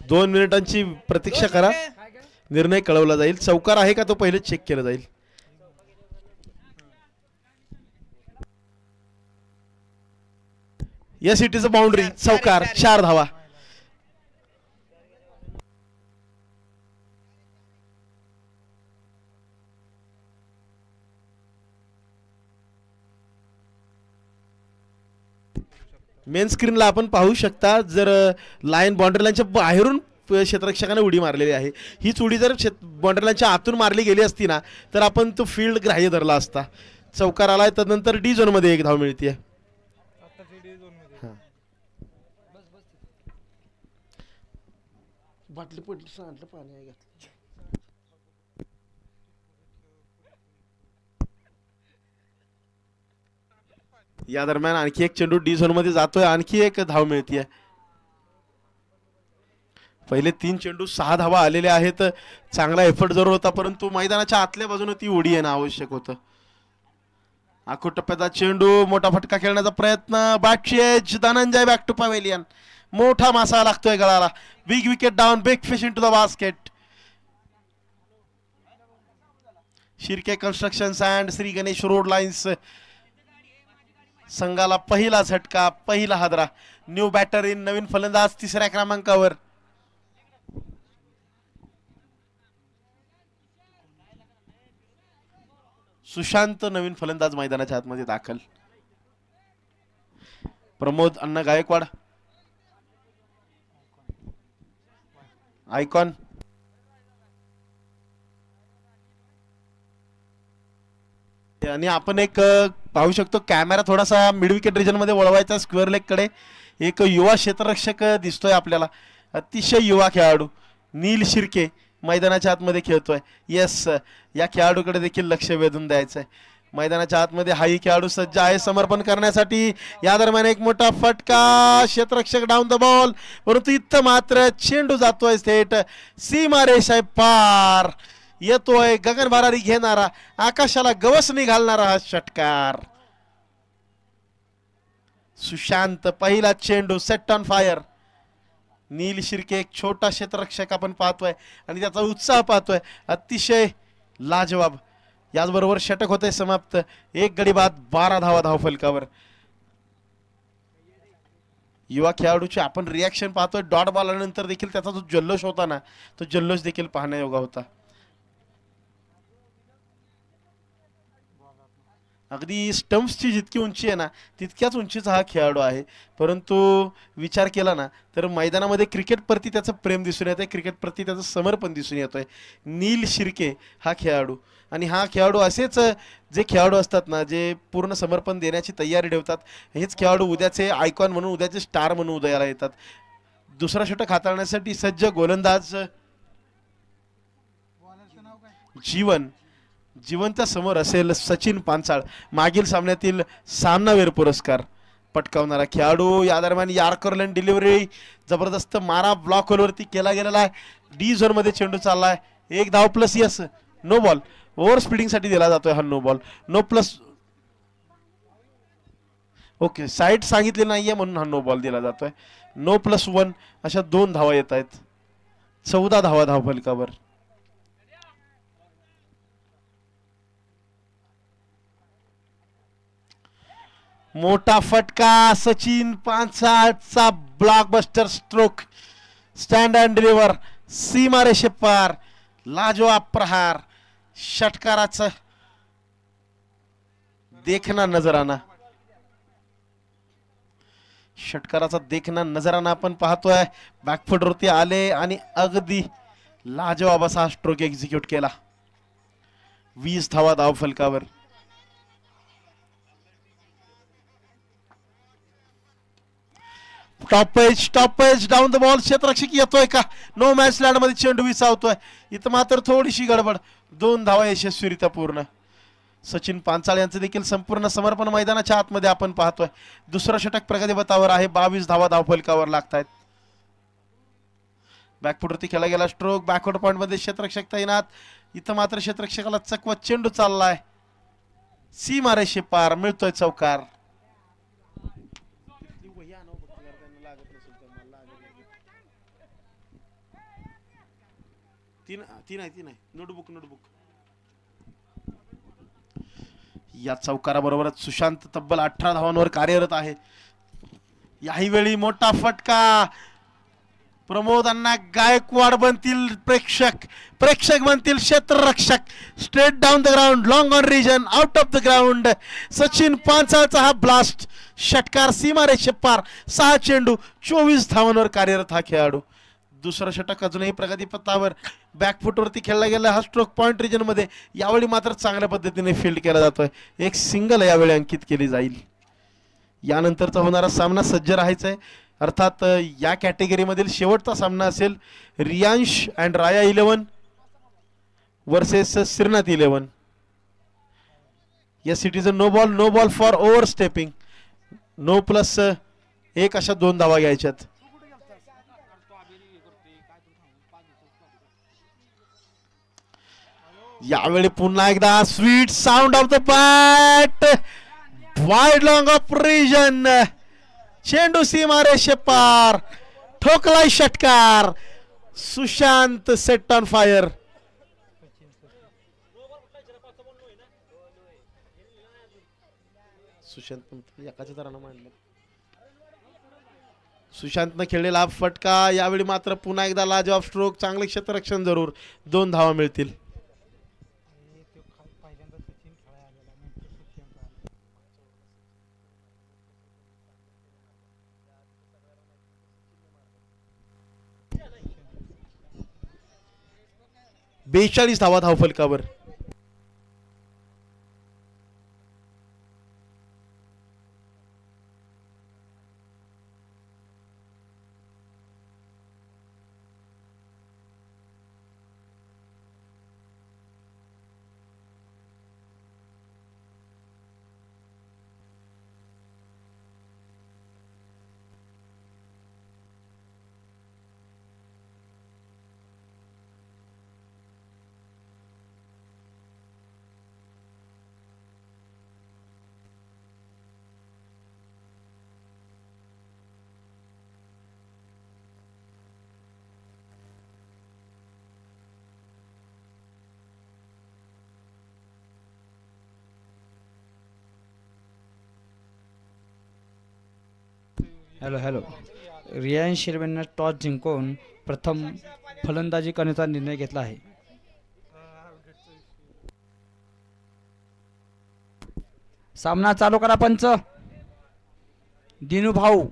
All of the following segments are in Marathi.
2 मिनिटांची प्रतीक्षा करा, निर्णय कळवला जाईल. चौकार आहे का तो पहिले चेक केला जाईल. Yes, it is a boundary. चौकार, 4 धावा. मेन स्क्रीनला आपण पाहू शकता, जर लाईन बाउंड्री लाईनच्या बाहेरून क्षेत्ररक्षकाने उडी मारलेली आहे. हीच उडी जर बाउंड्री लाईनच्या आतून मारली गेली असती ना तर आपण तो फील्ड ग्राह्य धरला असता. चौकार आलाय, त्यानंतर डी झोन मध्ये 1 धाव मिळते. बाटली पडली, सांडलं पाणी आहे. या दरम्यान आणखी एक चेंडू डी झोन मध्ये जातोय, आणखी एक धाव मिळते. पहिले 3 चेंडू 6 धावा आलेले आहेत. चांगला एफर्ट जरूर होता, परंतु मैदानाच्या आतल्या बाजूने ती उडी येणं आवश्यक होतं. आखू टप्प्याचा चेंडू, मोठा फटका खेळण्याचा प्रयत्न. बॅटची edge, Dhananjay back to pavilion. मोठा मासा लागतोय गळाला. Big wicket down, big fish in to the basket. Shirke constructions and Shri Ganesh road lines संघाला पहिला झटका, पहिला हादरा. न्यू बॅटर इन, नवीन फलंदाज 3ऱ्या क्रमांकावर. सुशांत नवीन फलंदाज मैदानाच्या आतमध्ये दाखल. प्रमोद अण्णा गायकवाड, आयकॉन. आणि आपण एक पाहू शकतो, कॅमेरा थोडासा मिड विकेट रिजन मध्ये वळवायचा स्क्वेअर लेग कडे. एक युवा क्षेत्ररक्षक दिसतोय आपल्याला, अतिशय युवा खेळाडू नील शिर्के मैदानाच्या आतमध्ये खेळतोय. येस, या खेळाडूकडे देखील लक्ष वेधून द्यायचंय. मैदानाच्या आतमध्ये हाही खेळाडू सज्ज आहे समर्पण करण्यासाठी. या दरम्यान एक मोठा फटका, क्षेत्ररक्षक डाऊन द बॉल, परंतु इथं मात्र चेंडू जातोय थेट सीमारेषा पार. येतोय गगन भरारी घेणारा, आकाशाला गवसणी घालणारा हा षटकार. सुशांत पहिला चेंडू, सेट ऑन फायर. नील शिर्के एक छोटा क्षेत्ररक्षक आपण पाहतोय आणि त्याचा उत्साह पाहतोय, अतिशय लाजवाब. याचबरोबर षटक होते समाप्त. 1 गडी बाद, 12 धावा धावफलकावर. युवा खेळाडूचे आपण रिॲक्शन पाहतोय. डॉट बॉल आल्यानंतर देखील त्याचा जो जल्लोष होता ना, तो जल्लोष देखील पाहण्यायोग्य होता. अगदी स्टंप्सची जितकी उंची आहे ना तितक्याच उंचीचा हा खेळाडू आहे. परंतु विचार केला ना तर मैदानामध्ये क्रिकेट प्रती त्याचं प्रेम दिसून येतंय, क्रिकेट प्रती त्याचं समर्पण दिसून येतोय. नील शिर्के हा खेळाडू, आणि हा खेळाडू असेच जे खेळाडू असतात ना, जे पूर्ण समर्पण देण्याची तयारी ठेवतात, हेच खेळाडू उद्याचे आयकॉन म्हणून, उद्याचे स्टार म्हणून उदयाला येतात. दुसरा षटक हाताळण्यासाठी सज्ज गोलंदाज जीवनच्या समोर असेल सचिन पांचाळ, मागील सामन्यातील सामनावीर पुरस्कार पटकावणारा खेळाडू. या दरम्यान यॉर्कर लाईन डिलिव्हरी, जबरदस्त मारा ब्लॉक होलवरती केला गेलेला आहे. डी झोन मध्ये चेंडू चाललाय. 1 धाव plus. Yes, no ball. Over speeding साठी दिला जातोय हा no ball. No plus. Okay, side सांगितली नाहीये म्हणून हा नो बॉल दिला जातोय. नो प्लस 1 अशा 2 धावा येत आहेत. 14 धावा धावफलकावर. मोठा फटका, सचिन पांचाळचा blockbuster stroke, stand and deliver, सीमारेषे पार, लाजवाब प्रहार, षटकाराचा देखना नजराना. षटकाराचा देखना नजराना आपण पाहतोय. बॅकफुटवरती आले आणि अगदी लाजवाब असा स्ट्रोक एक्झिक्यूट केला. 20 धावा धावफलकावर. Top edge down the ball. क्षेत्ररक्षक येतोय का? नो मॅच लँड मध्ये चेंडू विसावतोय. इथं मात्र थोडीशी गडबड. 2 धावा यशस्वीरित्या पूर्ण. सचिन पांचाळ यांचं देखील संपूर्ण समर्पण मैदानाच्या आतमध्ये आपण पाहतोय. दुसरा षटक प्रगतीपथावर आहे. 22 धावा धावफलकावर लागतायत. बॅकफुटवरती खेळला गेला स्ट्रोक. बॅकवर्ड पॉइंट मध्ये क्षेत्ररक्षक तैनात. इथं मात्र क्षेत्ररक्षकाला चकवत चेंडू चाललाय. सीमारेषे पार. मिळतोय चौकार. तीन तीन आहे नोटबुक या चौकाराबरोबरच सुशांत तब्बल 18 धावांवर कार्यरत आहे. याही वेळी मोठा फटका. प्रमोद अण्णा गायकवाड बनतील प्रेक्षक बनतील क्षेत्ररक्षक. Straight down the ground, long on region, out of the ground. Sachin पांचाळचा हा ब्लास्ट षटकार सीमारेषे पार. 6 चेंडू 24 धावांवर कार्यरत हा खेळाडू. दुसरा षटक अजूनही प्रगतीपथावर. बॅकफुटवरती खेळला गेला हा स्ट्रोक पॉइंट रिजन मध्ये. यावेळी मात्र चांगल्या पद्धतीने फील्ड केला जातोय. एक सिंगल यावेळी अंकित केली जाईल. यानंतरचा होणारा सामना सज्ज राहायचा आहे. अर्थात या कॅटेगरीमधील शेवटचा सामना असेल Riyansh and Raya 11 versus Shrinath 11. Yes it is a no ball for overstepping. No plus 1 अशा 2 धावा घ्यायच्यात. यावेळी पुन्हा एकदा sweet sound of the bat. Wide long off region. चेंडू सीमारेषे पार. ठोकलाय षटकार. Sushant set on fire. सुशांतनं खेळलेला फटका. यावेळी मात्र पुन्हा एकदा लाजवाब स्ट्रोक. चांगले क्षेत्ररक्षण जरूर. 2 धावा मिळतील. बेचाळीस धावा धावफलकावर. हॅलो. रियान शिरवेनं टॉस जिंकून प्रथम फलंदाजी करण्याचा निर्णय घेतला आहे. सामना चालू करा पंच. दिनू भाऊ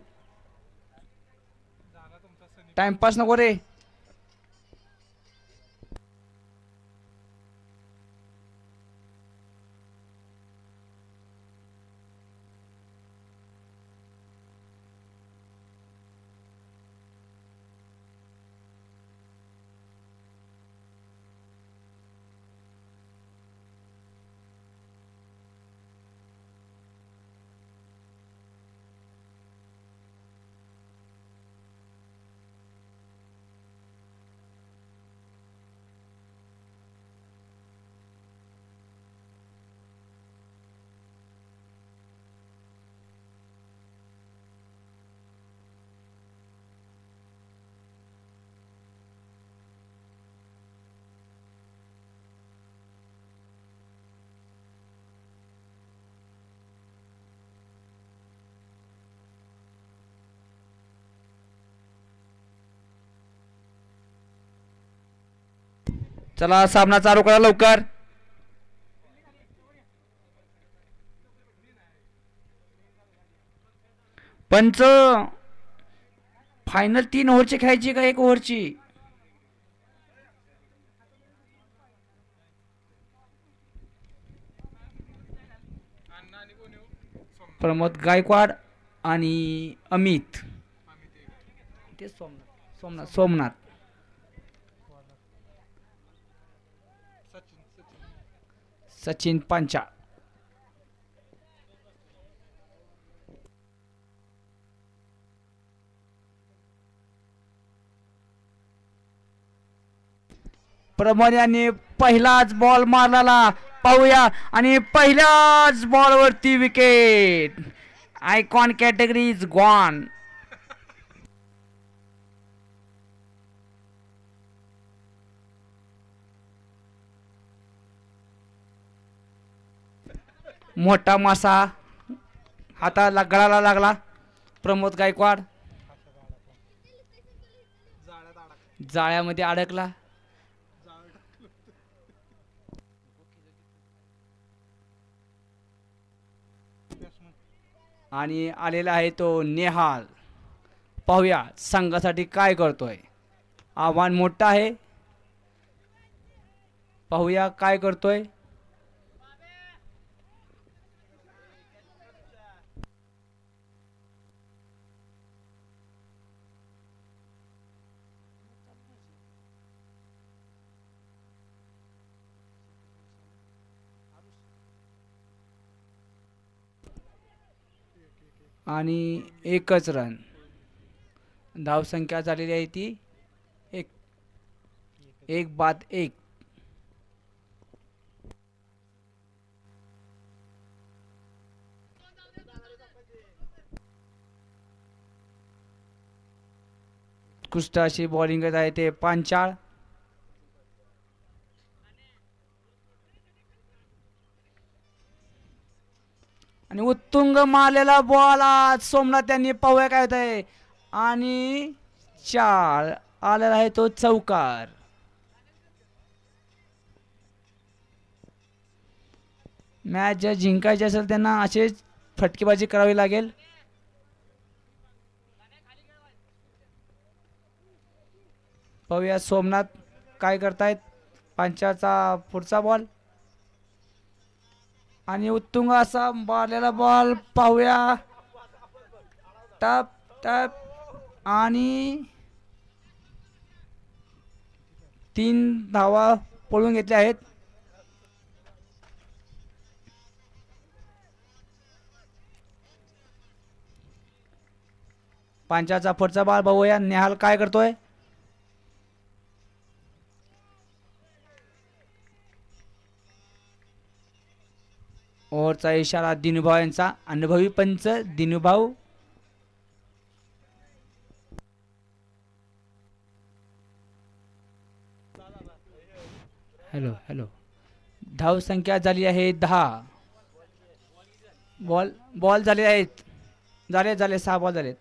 टाइमपास नको रे. चला सामना चालू करा लवकर. पंच फायनल 3 ओव्हरची खेळायची का 1 ओव्हरची? प्रमोद गायकवाड आणि अमित. ते सोमनाथ सचिन पांचा. प्रमोद यांनी पहिलाच बॉल मारला पाहूया आणि पहिल्याच बॉलवरती wicket. Icon category is gone. मोठा मासा हाताला गळाला लागला. प्रमोद गायकवाड जाळ्यामध्ये अडकला. आणि आलेला आहे तो नेहाल. पाहूया संघासाठी काय करतोय. आव्हान मोठं आहे. पाहूया काय करतोय. आणि एकच रन. धावसंख्या झालेली आहे ती एक. एक बाद एक. उत्कृष्ट अशी बॉलिंग आहे ते पांचाळ. आणि उत्तुंग मारलेला बॉल आज सोमनाथ त्यांनी पाहूया काय होत आहे. आणि चार आलेला आहे तो चौकार. मॅच जर जिंकायची असेल त्यांना असेच फटकेबाजी करावी लागेल. पाहूया सोमनाथ काय करतायत. पंचाचा पुढचा बॉल आणि उत्तुंग असा मारलेला बॉल पाहूया. टप टप आणि 3 धावा पळून घेतल्या आहेत. पंचाचा पुढचा बॉल पाहूया. नेहाल काय करतोय. ओव्हरचा इशारा दिनूभाऊ यांचा. अनुभवी पंच दिनूभाऊ. Hello hello. धाव संख्या झाली आहे 10. बॉल झाले आहेत. झाले 6 बॉल झालेत.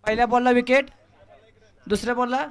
पहिल्या बॉलला विकेट. दुसऱ्या बॉलला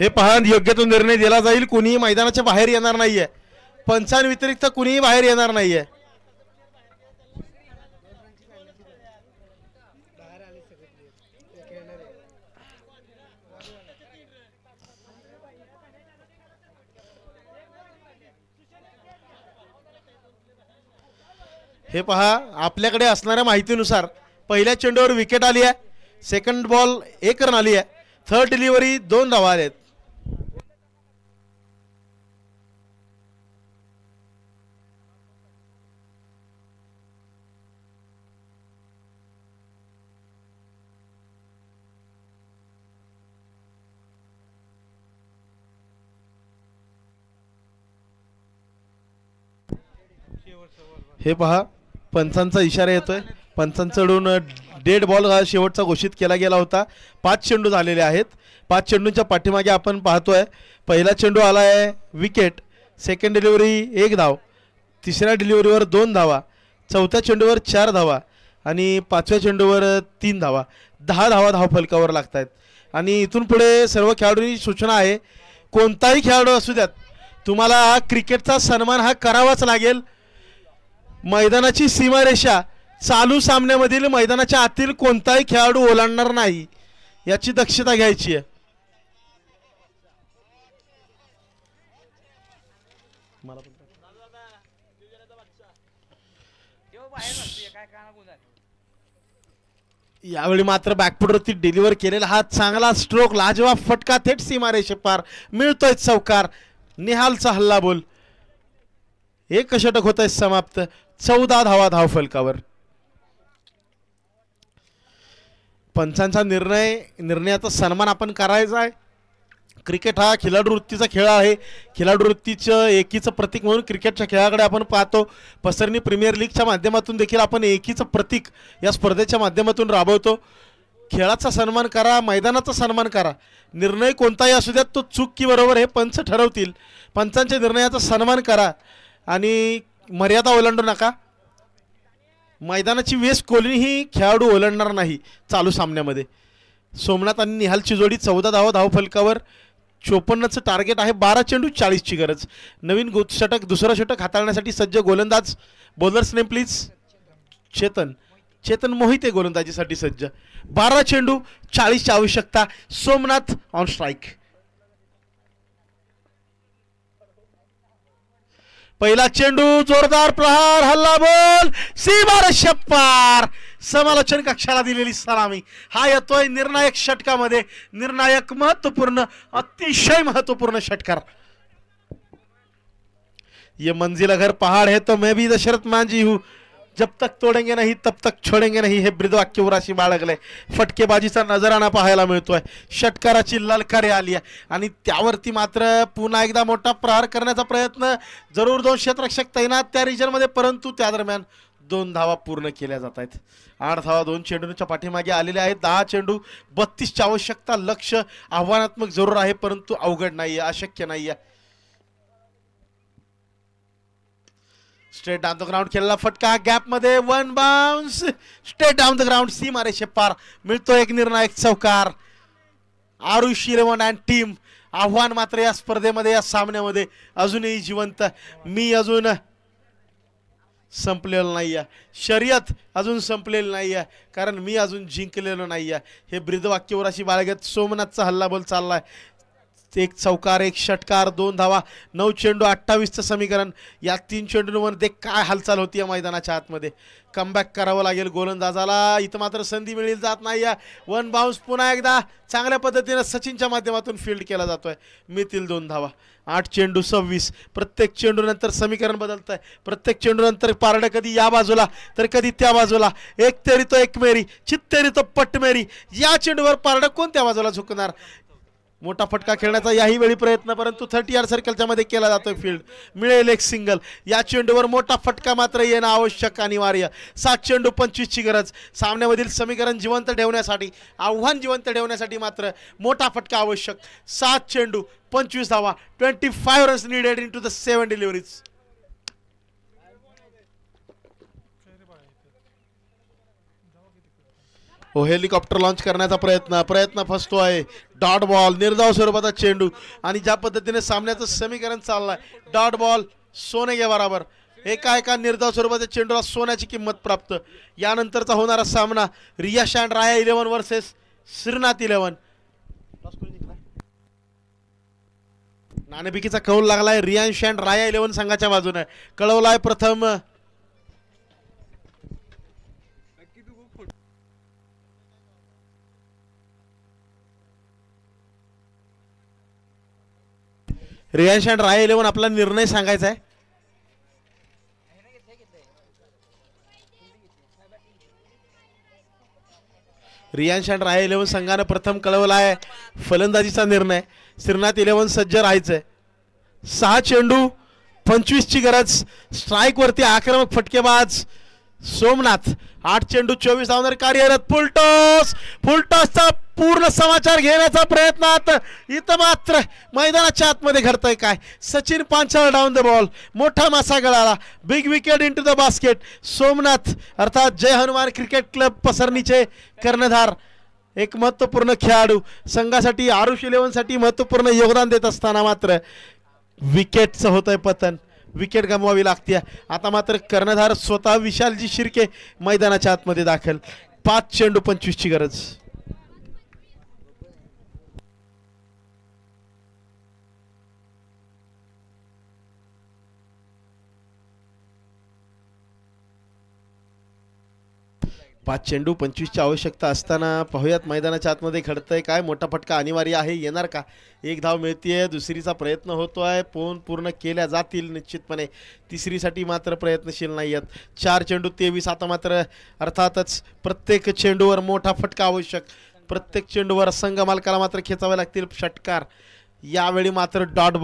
हे पहा योग्य तो निर्णय दिला जाईल. कुणीही मैदानाच्या बाहेर येणार नाहीये. पंचांव्यतिरिक्त कुणीही बाहेर येणार नाहीये. हे पहा आपल्याकडे असणाऱ्या माहितीनुसार पहिल्या चेंडूवर विकेट आली आहे. सेकंड बॉल 1 रन आली आहे. थर्ड डिलिव्हरी 2 धावा आलेत. हे पहा पंचांचा इशारा येतोय. पंचांकडून डेड बॉल हा शेवटचा घोषित केला गेला होता. 5 चेंडू झालेले आहेत. 5 चेंडूंच्या पाठीमागे आपण पाहतोय पहिला चेंडू आला आहे विकेट, सेकंड डिलिव्हरी 1 धाव, तिसऱ्या डिलिव्हरीवर 2 धावा, चौथ्या चेंडूवर 4 धावा आणि 5व्या चेंडूवर 3 धावा. 10 धावा धावफलकावर लागत आहेत. आणि इथून पुढे सर्व खेळाडूंनी सूचना आहे, कोणताही खेळाडू असू द्यात, तुम्हाला क्रिकेटचा सन्मान हा करावाच लागेल. मैदानाची सीमारेषा चालू सामन्यामधील मैदानाच्या आतील कोणताही खेळाडू ओलांडणार नाही याची दक्षता घ्यायची आहे. यावेळी मात्र बॅकफुटवरती डिलिव्हर केलेला हा चांगला स्ट्रोक, लाजवाब फटका थेट सीमारेषे पार, मिळतोय चौकार. निहालचा हल्ला बोल. 1 षटक होत आहे समाप्त. 14 धावा धावफलकावर. पंचांचा निर्णयाचा सन्मान आपण करायचा आहे. क्रिकेट हा खिलाडू वृत्तीचा खेळ आहे. खिलाडू वृत्तीचं एकीचं प्रतीक म्हणून क्रिकेटच्या खेळाकडे आपण पाहतो. पसरणी प्रीमियर लीगच्या माध्यमातून देखील आपण एकीचं प्रतीक या स्पर्धेच्या माध्यमातून राबवतो. खेळाचा सन्मान करा, मैदानाचा सन्मान करा. निर्णय कोणताही असू द्यात, तो चूक की बरोबर हे पंच ठरवतील. पंचांच्या निर्णयाचा सन्मान करा आणि मर्यादा ओलांडू नका. मैदानाची वेस कोणीही खेळाडू ओलांडणार नाही चालू सामन्यामध्ये. सोमनाथ आणि निहालची जोडी 14 धावा धावफलकावर. 54चं टार्गेट आहे. 12 चेंडू 40ची गरज. नवीन षटक, दुसरं षटक हाताळण्यासाठी सज्ज गोलंदाज. Bowlers name please. Chetan Mohite गोलंदाजीसाठी सज्ज. 12 चेंडू 40ची आवश्यकता. Somnath on strike. पहिला चेंडू, जोरदार प्रहार, हल्ला बोल, सीमारेषा पार. समालोचन कक्षाला दिलेली सलामी. हा येतोय निर्णायक षटकामध्ये. निर्णायक, महत्वपूर्ण, अतिशय महत्वपूर्ण षटकार. ये मंजिल अगर पहाड़ है तो मैं भी दशरथ मांझी हूं, जब तक तोडेंगे नाही तब तक छोडेंगे नाही. हे ब्रीदवाक्य उराशी बाळगलंय. फटकेबाजीचा नजराणा पाहायला मिळतोय. षटकाराची ललकारी आली आहे आणि त्यावरती मात्र पुन्हा एकदा मोठा प्रहार करण्याचा प्रयत्न. जरूर 2 क्षेत्ररक्षक तैनात त्या रिजनमध्ये, परंतु त्या दरम्यान 2 धावा पूर्ण केल्या जात आहेत. 8 धावा 2 चेंडूंच्या पाठीमागे आलेले आहेत. 10 चेंडू 32ची आवश्यकता. लक्ष आव्हानात्मक जरूर आहे, परंतु अवघड नाहीये, अशक्य नाहीये. स्ट्रेट डाऊन द ग्राउंड खेळला फटका, गॅप मध्ये 1 bounce, straight down the ground, सीमारेषे पार. मिळतो एक निर्णायक चौकार. Aarush 11 and team. आव्हान मात्र या स्पर्धेमध्ये, या सामन्यामध्ये अजूनही जिवंत. मी अजून संपलेलं नाही आहे. शर्यत अजून संपलेली नाही आहे, कारण मी अजून जिंकलेलो नाही आहे. हे ब्रीदवाक्यावर अशी बाळगत सोमनाथचा हल्लाबोल चाललाय. 1 चौकार, 1 षटकार, 2 धावा. 9 चेंडू 28चं समीकरण. या 3 चेंडूंमध्ये काय हालचाल होती या मैदानाच्या आतमध्ये. कमबॅक करावं लागेल गोलंदाजाला. इथं मात्र संधी मिळेल जात नाही. 1 बाउन्स. पुन्हा एकदा चांगल्या पद्धतीने सचिनच्या माध्यमातून फील्ड केला जातोय. मिळतील 2 धावा. 8 चेंडू 26. प्रत्येक चेंडूनंतर समीकरण बदलत आहे. प्रत्येक चेंडूनंतर पारडं कधी या बाजूला तर कधी त्या बाजूला. एक तेरी तो एक मेरी, चित्तेरी तो पट मेरी. या चेंडूवर पारडं कोणत्या बाजूला झुकणार. मोठा फटका खेळण्याचा याही वेळी प्रयत्न, परंतु 30 यार्ड सर्कलच्या मध्ये केला जातोय फील्ड. मिळेल एक सिंगल. या चेंडूवर मोठा फटका मात्र येणं आवश्यक, अनिवार्य. 7 चेंडू 25ची गरज. सामन्यामधील समीकरण जिवंत ठेवण्यासाठी, आव्हान जिवंत ठेवण्यासाठी मात्र मोठा फटका आवश्यक. 7 चेंडू 25 धावा. 25 runs needed in to the 7 deliveries. Helicopter launch करण्याचा प्रयत्न फसतोय. डॉट बॉल, निर्धाव स्वरूपाचा चेंडू. आणि ज्या पद्धतीने सामन्याचं समीकरण चाललंय, डॉट बॉल सोने घे बराबर. एका निर्धाव स्वरूपाच्या चेंडूला सोन्याची किंमत प्राप्त. यानंतरचा होणारा सामना रियाश अँड राया 11 वर्सेस श्रीनाथ 11. नाणेफेकीचा कौल लागलाय रियांश अँड राया 11 संघाच्या बाजूने. कळवलाय प्रथम रियांश अँड राय 11 आपला निर्णय सांगायचा आहे. रियांश अँड राय 11 संघाने प्रथम कळवला आहे फलंदाजीचा निर्णय. श्रीनाथ 11 सज्ज राहायचंय. 6 चेंडू 25 ची गरज. स्ट्राईक वरती आक्रमक फटकेबाज सोमनाथ. 8 चेंडू 24 धावणार कार्यरत. फुलटॉसचा पूर्ण समाचार घेण्याचा प्रयत्नात इथं मात्र मैदानाच्या आतमध्ये घडतंय काय. Sachin Panchal down the ball. मोठा मासा गळाला. Big wicket into the basket. Somnath अर्थात जय हनुमान क्रिकेट क्लब पसरणीचे कर्णधार, एक महत्त्वपूर्ण खेळाडू, संघासाठी आरुष 11 साठी महत्त्वपूर्ण योगदान देत असताना मात्र विकेटचं होतंय पतन. विकेट गमवावी लागते. आता मात्र कर्णधार स्वतः विशालजी शिर्के मैदानाच्या आतमध्ये दाखल. 5 चेंडू 25 ची गरज. पाच चेंडू 25 ची आवश्यकता असताना पाहूयात मैदानाच्या आतमध्ये घडतंय काय. मोठा फटका अनिवार्य आहे. येणार का. एक धाव मिळतीये. दुसरीचा प्रयत्न होतोय. पूर्ण केल्या जातील निश्चितपणे. तिसरीसाठी मात्र प्रयत्नशील नाही आहेत. 4 चेंडू 23. आता मात्र अर्थातच प्रत्येक चेंडूवर मोठा फटका आवश्यक. प्रत्येक चेंडूवर संघ मालकाला मात्र खेचावे लागतील षटकार. यावेळी मात्र डॉट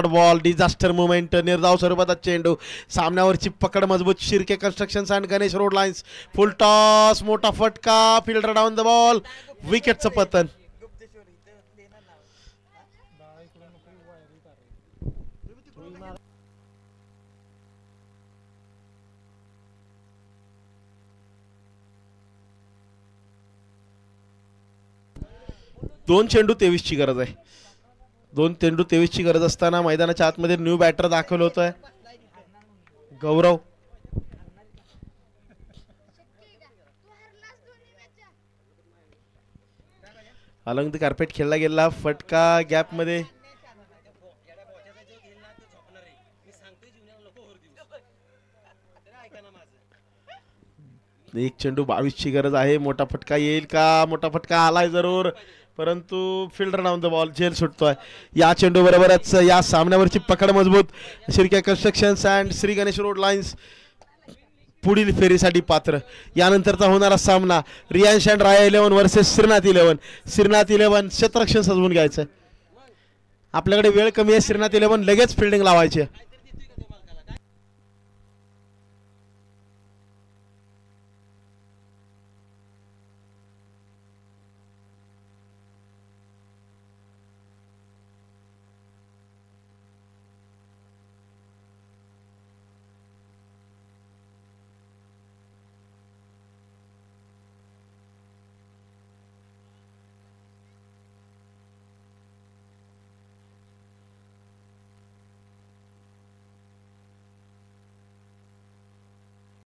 बॉल डिझास्टर मुवमेंट. निर्धाव स्वरूपाचा चेंडू. सामन्यावरची पकड मजबूत. Shirke constructions and Ganesh road lines. Full toss. मोठा फटका. Fielder down the ball. विकेटचं पतन. दोन चेंडू 23 ची गरज आहे. 2 चेंडू 23 ची गरज असताना मैदानाच्या आतमध्ये न्यू बॅटर दाखल होतोय गौरव. अलंग द कार्पेट खेळला गेला. फटका गॅप मध्ये. एक चेंडू 22 ची गरज आहे. मोठा फटका येईल का. मोठा फटका आलाय जरूर, परंतु फिल्डर डाऊन द बॉल. झेल सुटतोय. या चेंडू बरोबरच या सामन्यावरची पकड मजबूत. Shirke constructions and Shri Ganesh road lines पुढील फेरीसाठी पात्र. यानंतरचा होणारा सामना रियांश अँड राया 11 वर्सेस श्रीनाथ 11. श्रीनाथ 11 क्षेत्ररक्षण सजवून घ्यायचं. आपल्याकडे वेळ कमी आहे. श्रीनाथ 11 लगेच फिल्डिंग लावायची.